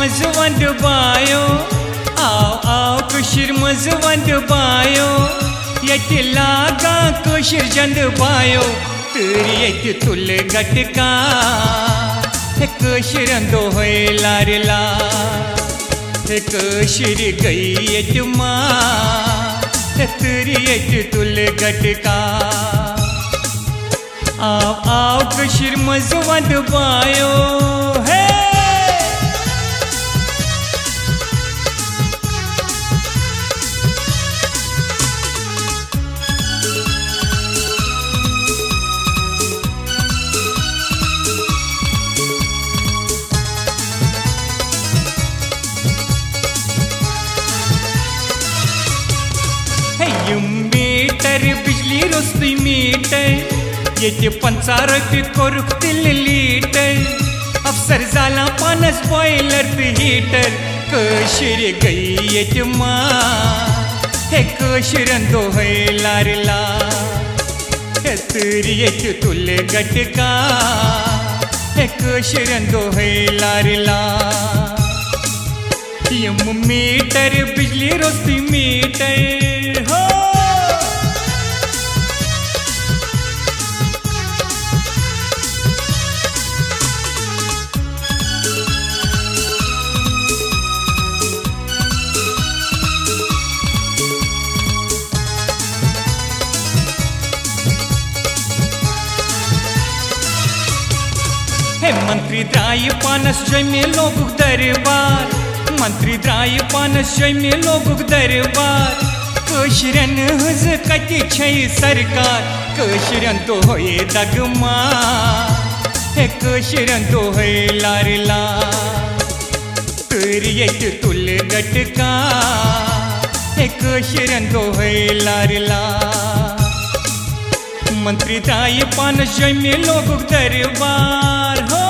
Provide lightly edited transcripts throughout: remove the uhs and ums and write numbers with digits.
मज one bio आओ कशीर मज वंद बायो ये लागा कशीर जंद बायो तेरी ये तुल गटका कशीर दो है लारला कशीर गई ये माँ तेरी ये तुल गटका आओ कशीर मज वंद बायो है मीटर बिजली रोस्ती मीटर ये 50 रुपये कोरुक तिल लीटर अफसर जाला पानस बॉयलर पे हीटर कशीर गई ये माँ कशीर दो है लारला तेरी ये तुल गटका कशीर दो है लारला मीटर बिजली रोस्ती मीटर हो मंत्री द्राय पानस जमे लोगुक दरबार मंत्री द्राय पानस जमे लोगुक दरबार कशीरन हज कति छै सरकार कशीरन तो होए दगमा कशीरन तो है लारला तेरी ये तुल गटका कशीरन तो है लारला मंत्री द्राय पानस जमे लोगुक दरबार हो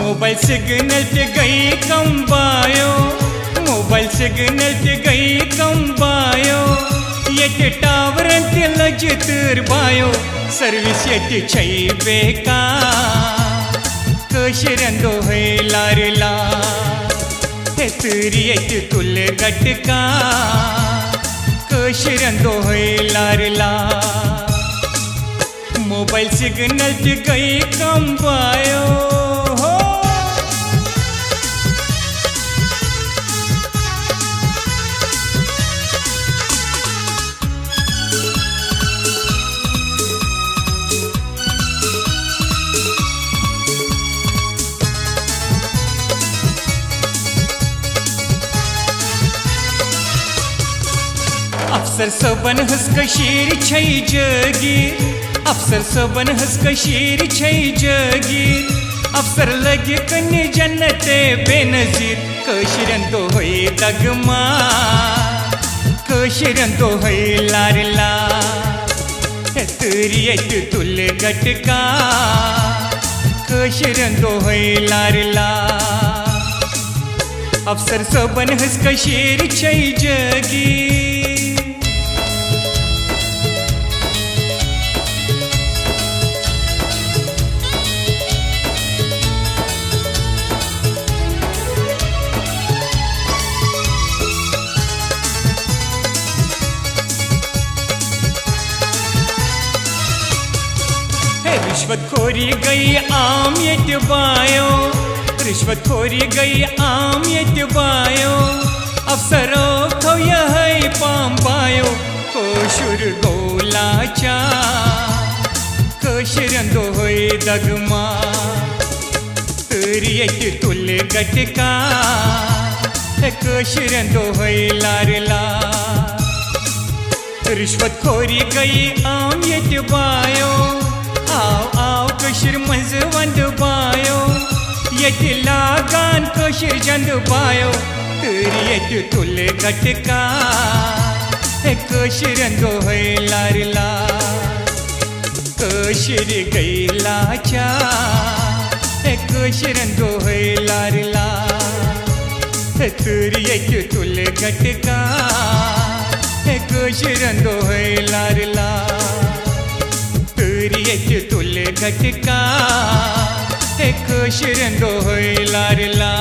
मोबाइल सिग्नल पे गई कम बायो मोबाइल सिग्नल पे गई कम बायो ये टावर ते लज तर बायो सर्विस ये छै बेकार कशीर दो है लारला तेरी ये तुल गटका कशीर दो है लारला मोबाइल सिग्नल पे गई कम बायो अफसर सबन हस कशीर छै जगीर अफसर सबन हस कशीर छै जगीर अफसर लगे कन्ने जन्नते बेनजीर कशीरन तो है दगमा कशीरन तो है लारला तेरी ये तुल गटका कशीरन तो है लारला अफसर सबन हस कशीर छै जगीर रिश्वतखोरी गई आम ये बायो रिश्वतखोरी गई आम ये बायो अफसरों को यह पाम पायो कोशुर गोलाचा कशीर दो है दगमा तेरी ये तुल गटका कशीर दो है लारला रिश्वतखोरी गई आम ये बायो आओ कशीर मज वंद बायो ये लागान कशीर जंद बायो तेरी ये तुल गटका कशीर दो है लारला कशिर गैलाचा कशिरन दोहै लारला तर येत तुल घटका कशिरन दोहै लारला तर येत तुल घटका कशिरन दोहै लारला